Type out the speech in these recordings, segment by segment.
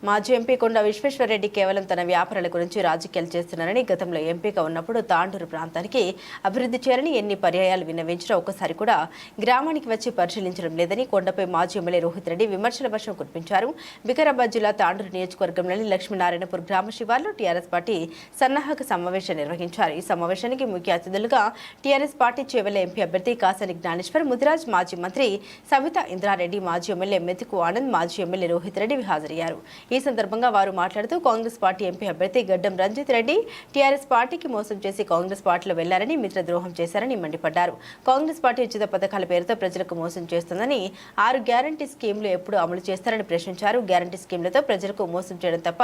మాజీ ఎంపీ కొండ విశ్వేశ్వరరెడ్డి కేవలం తన వ్యాపారాల గురించి రాజకీయాలు చేస్తున్నారని, గతంలో ఎంపీగా ఉన్నప్పుడు తాండూరు ప్రాంతానికి అభివృద్ధి చేయాలని ఎన్ని పర్యాయాలు విన్నవించినా ఒక్కసారి కూడా గ్రామానికి వచ్చి పరిశీలించడం లేదని కొండపై మాజీ ఎమ్మెల్యే రోహిత్ రెడ్డి విమర్శల వర్షం కురిపించారు. వికారాబాద్ జిల్లా తాండూరు నియోజకవర్గంలోని లక్ష్మీనారాయణపూర్ గ్రామ శివార్లో టీఆర్ఎస్ పార్టీ సన్నాహక సమావేశం నిర్వహించారు. ఈ సమావేశానికి ముఖ్య అతిథులుగా టీఆర్ఎస్ పార్టీ చేవెళ్ల ఎంపీ అభ్యర్థి కాసాని జ్ఞానేశ్వర్, ముదిరాజ్ మాజీ మంత్రి సవితా ఇంద్రారెడ్డి, మాజీ ఎమ్మెల్యే మెతుకు ఆనంద్, మాజీ ఎమ్మెల్యే రోహిత్ రెడ్డి హాజరయ్యారు. ఈ సందర్భంగా వారు మాట్లాడుతూ కాంగ్రెస్ పార్టీ ఎంపీ అభ్యర్థి గడ్డం రంజిత్ రెడ్డి టీఆర్ఎస్ పార్టీకి మోసం చేసి కాంగ్రెస్ పార్టీలో వెళ్లారని, మిత్రద్రోహం చేశారని మండిపడ్డారు. కాంగ్రెస్ పార్టీ ఉచిత పథకాల పేరుతో ప్రజలకు మోసం చేస్తుందని, 6 గ్యారంటీ స్కీమ్లు ఎప్పుడు అమలు చేస్తారని ప్రశ్నించారు. గ్యారంటీ స్కీమ్లతో ప్రజలకు మోసం చేయడం తప్ప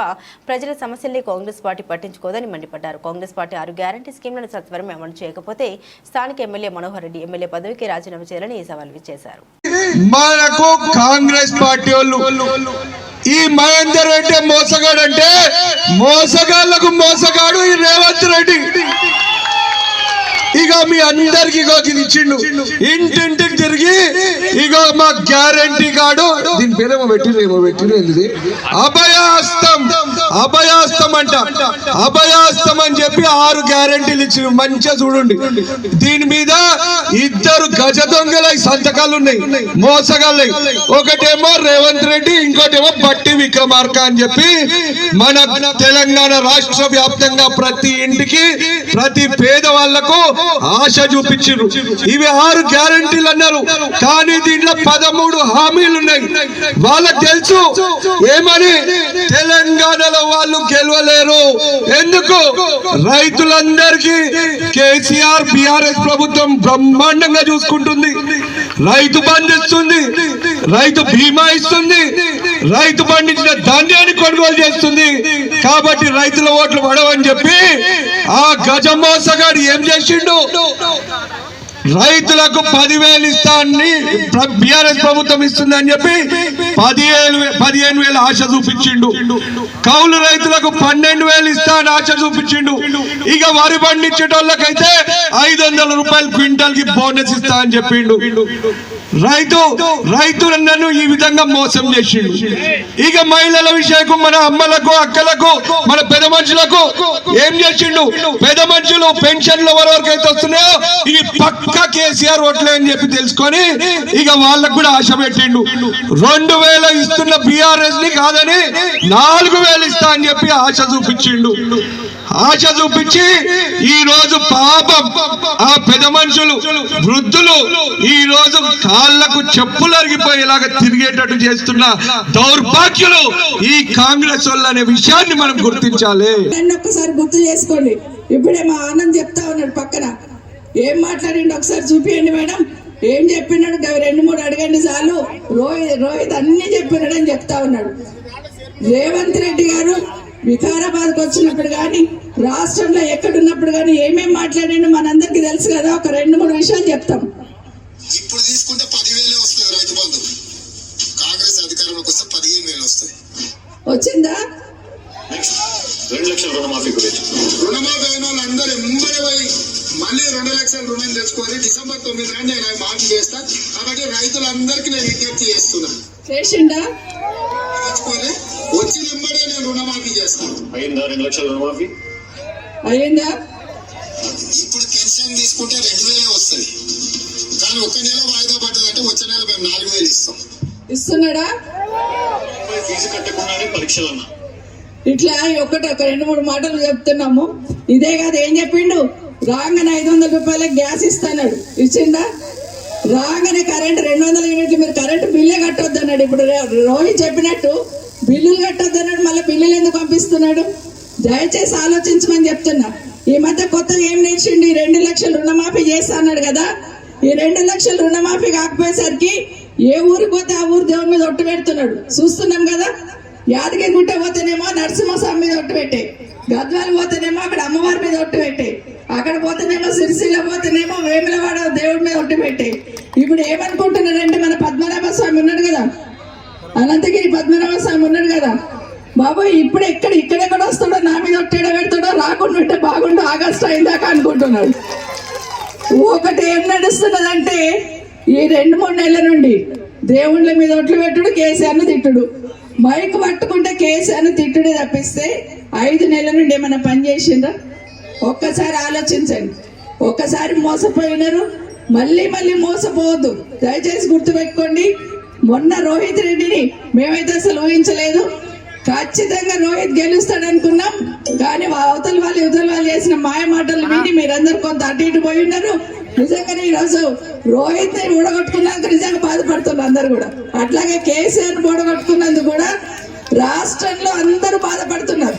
ప్రజల సమస్యల్ని కాంగ్రెస్ పార్టీ పట్టించుకోదని మండిపడ్డారు. కాంగ్రెస్ పార్టీ 6 గ్యారంటీ స్కీమ్లను సత్వరమే అమలు చేయకపోతే స్థానిక ఎమ్మెల్యే మనోహర్ రెడ్డి ఎమ్మెల్యే పదవికి రాజీనామా చేయాలని సవాల్ చేశారు. మనకు కాంగ్రెస్ పార్టీ ఈ మహేందర్ రెడ్డి మోసగాడు అంటే మోసగాళ్లకు మోసగాడు ఈ రేవంత్ రెడ్డి. ఇక మీ అందరికి ఇది ఇచ్చిండు, ఇంటింటికి తిరిగి ఇగో మా గ్యారంటీ కార్డు, దీని పేరేమో పెట్టింది అభయాస్తం అంట, అభయాస్తం అని చెప్పి 6 గ్యారంటీలు ఇచ్చిండు. మంచిగా చూడండి, దీని మీద 2 గజ దొంగల సంతకాలు ఉన్నాయి, మోసగాళ్ళై. ఒకటేమో రేవంత్ రెడ్డి, ఇంకోటేమో బట్టి విక్రమార్క అని చెప్పి మన తెలంగాణ రాష్ట్ర వ్యాప్తంగా ప్రతి ఇంటికి ప్రతి పేదవాళ్లకు ఆశ చూపించారు. ఇవి 6 గ్యారంటీలు అన్నారు, కానీ దీంట్లో 13 హామీలు ఉన్నాయి. వాళ్ళకి తెలుసు ఏమని, తెలంగాణలో వాళ్ళు గెలవలేరు. ఎందుకు? రైతులందరికీ కేసీఆర్ బీఆర్ఎస్ ప్రభుత్వం బ్రహ్మాండంగా చూసుకుంటుంది. రైతు బంధు ఇస్తుంది, రైతు బీమా ఇస్తుంది, రైతు పండించిన ధాన్యాన్ని కొనుగోలు చేస్తుంది. కాబట్టి రైతుల ఓట్లు పడవని చెప్పి ఆ గజమోసగాడు ఏం చేసిండు, రైతులకు 10,000 ఇస్తానని బీఆర్ఎస్ ప్రభుత్వం ఇస్తుంది అని చెప్పి 15,000 ఆశ చూపించిండు. కౌలు రైతులకు 12,000 ఇస్తానని ఆశ చూపించిండు. ఇక వరి పండించేటోళ్ళకైతే 500 రూపాయలు క్వింటల్ కి బోనస్ ఇస్తా అని చెప్పిండు. రైతులను ఈ విధంగా మోసం చేసిండు. ఇక మహిళల విషయకు, మన అమ్మలకు, అక్కలకు, మన పెద్ద మనుషులకు ఏం చేసిండు, పెద్ద మనుషులు పెన్షన్లు ఎవరెవరికైతే వస్తున్నాయో ఇది పక్క కేసీఆర్ ఓట్లే అని చెప్పి తెలుసుకొని ఇక వాళ్ళకు కూడా ఆశ పెట్టిండు. 2,000 ఇస్తున్న బీఆర్ఎస్ ని కాదని 4,000 ఇస్తా అని చెప్పి ఆశ చూపించిండు. ఆశ చూపించి ఈ రోజు పాపం ఆ పెద్ద మనుషులు, వృద్ధులు ఈ రోజు కాళ్లకు చెప్పులు అరిగిపోయేలాగా తిరిగేటట్టు చేస్తున్న దౌర్భాగ్యులు ఈ కాంగ్రెస్ వాళ్ళు అనే విషయాన్ని మనం గుర్తించాలి. ఒక్కసారి గుర్తు చేసుకోండి. ఇప్పుడే మా ఆనంద్ చెప్తా ఉన్నాడు, పక్కన ఏం మాట్లాడిండు ఒకసారి చూపియండి మేడం. ఏం చెప్పినాడు? 2-3 అడగండి చాలు. రోహిత్ అన్ని చెప్పినాడు అని చెప్తా ఉన్నాడు. రేవంత్ రెడ్డి గారు వికారాబాద్కి వచ్చినప్పుడు కానీ, రాష్ట్రంలో ఎక్కడున్నప్పుడు కానీ ఏమేమి మాట్లాడిండు మనందరికి తెలుసు కదా. ఒక 2-3 విషయాలు చెప్తాం. ఇప్పుడు తీసుకుంటే 10,000 వస్తుంది రైతు బంధు. కాంగ్రెస్ అధికారంలోకి వస్తే 15,000 వస్తాయి. వచ్చిందా? 2 లక్షల రుణమాఫీ గురించి రుణమాఫీ అయిన వాళ్ళందరూ ఎంబడి పోయి మళ్ళీ 2 లక్షల రుణం తెచ్చుకొని డిసెంబర్ 9 నాడు నేను మాఫీ చేస్తా. కాబట్టి రైతులందరికీ నేను విజ్ఞప్తి చేస్తున్నా, చేసిండా తెచ్చుకొని వచ్చి ఎంబడే నేను రుణమాఫీ చేస్తాను. అయిందా 2 లక్షల రుణమాఫీ? అయ్యిందా? ఇప్పుడు పెన్షన్ తీసుకుంటే 2,000 వస్తుంది, కానీ 1 నెల వాయిదా పడ్డదంటే వచ్చే నెల మేము 4,000 ఇస్తాం. ఇస్తున్నాడా? ఫీజు కట్టకుండానే పరీక్షలు అన్నా. ఇట్లా ఒక 2-3 మాటలు చెప్తున్నాము. ఇదే కాదు, ఏం చెప్పిండు? రాగానే 500 రూపాయలకి గ్యాస్ ఇస్తున్నాడు, ఇచ్చిండా? రాగానే కరెంట్ 200 యూనిట్లు మీరు కరెంట్ బిల్లే కట్టొద్దు అన్నాడు. ఇప్పుడు రోహిత్ చెప్పినట్టు బిల్లులు కట్టొద్దు అన్నాడు, మళ్ళీ బిల్లులు ఎందుకు పంపిస్తున్నాడు? దయచేసి ఆలోచించమని చెప్తున్నా. ఈ మధ్య కొత్తగా ఏం నేర్చిండు? 2 లక్షల రుణమాఫీ చేస్తా అన్నాడు కదా. ఈ 2 లక్షల రుణమాఫీ కాకపోయేసరికి ఏ ఊరికి పోతే ఆ ఊరు దేవుని మీద ఒట్టు పెడుతున్నాడు, చూస్తున్నాం కదా. యాదగిరి గుట్ట పోతేనేమో నరసింహస్వామి మీద ఒట్టు పెట్టే, గద్వాలు పోతేనేమో అక్కడ అమ్మవారి మీద ఒట్టు పెట్టే, అక్కడ పోతేనేమో సిరిసిల్ల పోతేనేమో వేములవాడ దేవుడి మీద ఒట్టు పెట్టే. ఇప్పుడు ఏమనుకుంటున్నారంటే, మన పద్మనాభ స్వామి ఉన్నాడు కదా, అనంతగిరి పద్మనాభ స్వామి ఉన్నాడు కదా బాబోయ్, ఇప్పుడు ఇక్కడెక్కడ వస్తాడో, నా మీద ఒట్టేడ పెడతాడో, రాకుండా ఉంటే బాగుండు ఆగస్టు అయిందాక అనుకుంటున్నాడు. ఒకటి ఏం నడుస్తున్నదంటే, ఈ 2-3 నెలల నుండి దేవుళ్ళ మీద ఒట్లు పెట్టుడు, కేసీఆర్ను తిట్టుడు. మైక్ పట్టుకుంటే కేసీఆర్ను తిట్టుడే తప్పిస్తే 5 నెలల నుండి ఏమైనా పని చేసిండ్రా? ఒక్కసారి ఆలోచించండి. ఒక్కసారి మోసపోయినారు, మళ్ళీ మళ్ళీ మోసపోవద్దు. దయచేసి గుర్తుపెట్టుకోండి. మొన్న రోహిత్ రెడ్డిని మేమైతే అసలు ఊహించలేదు. ఖచ్చితంగా రోహిత్ గెలుస్తాడు అనుకున్నాం. కానీ అవతల వాళ్ళు చేసిన మాయ మాటలు విని మీరందరూ కొంత అటు ఇటు పోయి ఉన్నారు. నిజంగానే ఈరోజు రోహిత్ ని ఊడగొట్టుకున్నందుకు నిజంగా బాధపడుతున్నారు అందరు కూడా. అట్లాగే కేసీఆర్ ఊడగొట్టుకున్నందుకు కూడా రాష్ట్రంలో అందరూ బాధపడుతున్నారు.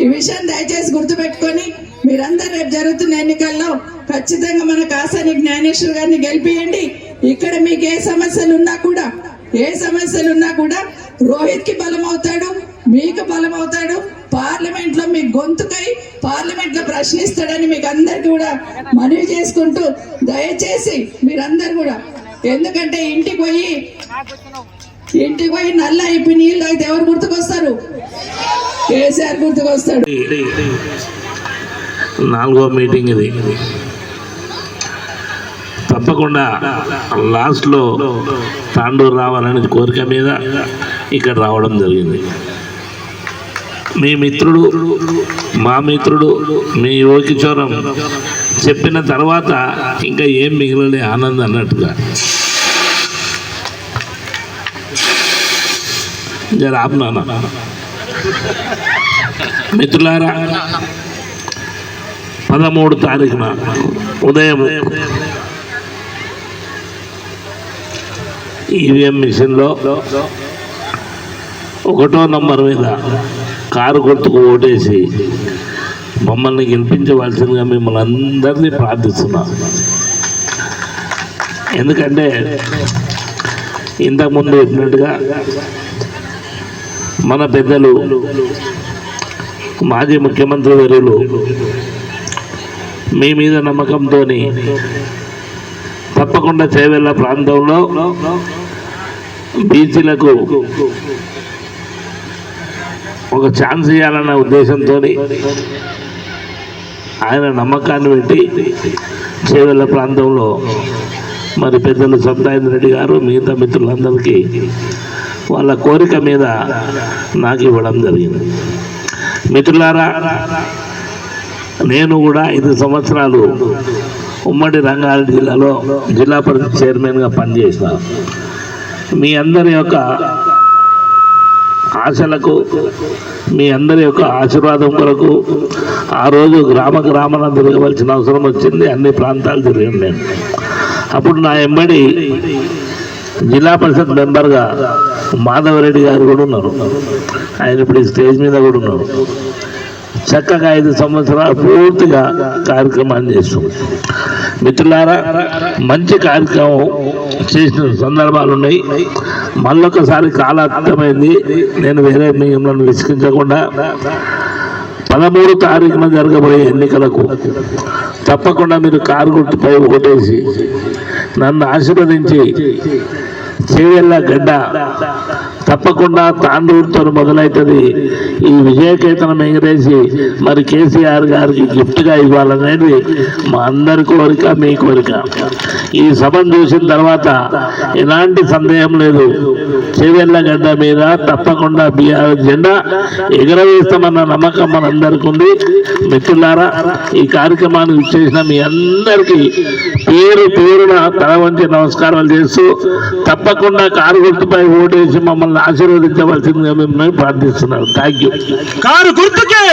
ఈ విషయం దయచేసి గుర్తుపెట్టుకొని మీరందరూ రేపు జరుగుతున్న ఎన్నికల్లో ఖచ్చితంగా మన కాసాని జ్ఞానేశ్వర్ గారిని గెలిపియండి. ఇక్కడ మీకు ఏ సమస్యలు ఉన్నా కూడా రోహిత్ కి బలం అవుతాడు, మీకు బలం అవుతాడు. పార్లమెంట్ లో మీ గొంతుకై పార్లమెంట్ లో ప్రశ్నిస్తాడని మీకు అందరికి కూడా మనవి చేసుకుంటూ దయచేసి మీరందరూ కూడా, ఎందుకంటే ఇంటికి పోయి నల్ల అయిపోయి నీళ్ళు తాగితే ఎవరు గుర్తుకొస్తారు? కేసీఆర్ గుర్తుకొస్తాడు. 4వ మీటింగ్ ఇది. తప్పకుండా లాస్ట్లో తాండూరు రావాలని కోరిక మీద ఇక్కడ రావడం జరిగింది. మీ మిత్రుడు, మా మిత్రుడు, మీ యోగిచోరం చెప్పిన తర్వాత ఇంకా ఏం మిగిలలే ఆనందం అన్నట్టుగా. జర ఆపునా మిత్రులారా, 13వ తారీఖున ఉదయం ఈవీఎం మిషన్లో 1వ నంబర్ మీద కారు గుర్తుకు ఓటేసి మమ్మల్ని గెలిపించవలసిందిగా మిమ్మల్ని అందరినీ ప్రార్థిస్తున్నాం. ఎందుకంటే ఇంతకుముందు చెప్పినట్టుగా మన పెద్దలు మాజీ ముఖ్యమంత్రి వర్యులు మీ మీద నమ్మకంతో తప్పకుండా చేవెళ్ళ ప్రాంతంలో బీసీలకు ఒక ఛాన్స్ ఇవ్వాలన్న ఉద్దేశంతో ఆయన నమ్మకాన్ని పెట్టి చేవెళ్ళ ప్రాంతంలో మరి పెద్దలు సత్యనారాయణ రెడ్డి గారు మిగతా మిత్రులందరికీ వాళ్ళ కోరిక మీద నాకు ఇవ్వడం జరిగింది. మిత్రులారా, నేను కూడా 5 సంవత్సరాలు ఉమ్మడి రంగారెడ్డి జిల్లాలో జిల్లా పరిషత్ చైర్మన్గా పనిచేసిన. మీ అందరి యొక్క ఆశలకు, మీ అందరి యొక్క ఆశీర్వాదం కొరకు ఆ రోజు గ్రామాన తిరగవలసిన అవసరం వచ్చింది. అన్ని ప్రాంతాలు తిరిగాను నేను. అప్పుడు నా ఎంబడి జిల్లా పరిషత్ మెంబర్గా మాధవరెడ్డి గారు కూడా ఉన్నారు. ఆయన ఇప్పుడు ఈ స్టేజ్ మీద కూడా ఉన్నారు. చక్కగా 5 సంవత్సరాలు పూర్తిగా కార్యక్రమాన్ని చేస్తుంది. మిత్రులారా, మంచి కార్యక్రమం చేసిన సందర్భాలు ఉన్నాయి. మళ్ళొకసారి కాలాతీతమైంది. నేను వేరే మిమ్మల్ని విసిగించకుండా 13వ తారీఖున జరగబోయే ఎన్నికలకు తప్పకుండా మీరు కారు గుర్తుపై ఓటేసి నన్ను ఆశీర్వదించి చేవెళ్ళ గడ్డ తప్పకుండా తాండూరుతో మొదలవుతుంది. ఈ విజయకేతనం ఎగిరేసి మరి కేసీఆర్ గారికి గిఫ్ట్గా ఇవ్వాలనేది మా అందరి కోరిక, మీ కోరిక. ఈ సభను చూసిన తర్వాత ఎలాంటి సందేహం లేదు, చేవెళ్ళ గడ్డ మీద తప్పకుండా బీఆర్ఎస్ జెండా ఎగరవేస్తామన్న నమ్మకం మనందరికీ ఉంది. మిత్రులారా, ఈ కార్యక్రమాన్ని విచ్చేసిన మీ అందరికీ పేరున తల వంచి నమస్కారాలు చేస్తూ తప్పకుండా కారు గుర్తుపై ఓటేసి మమ్మల్ని ఆశీర్వదించవలసిందిగా మిమ్మల్ని ప్రార్థిస్తున్నాను. Thank you. కారు గుర్తుకే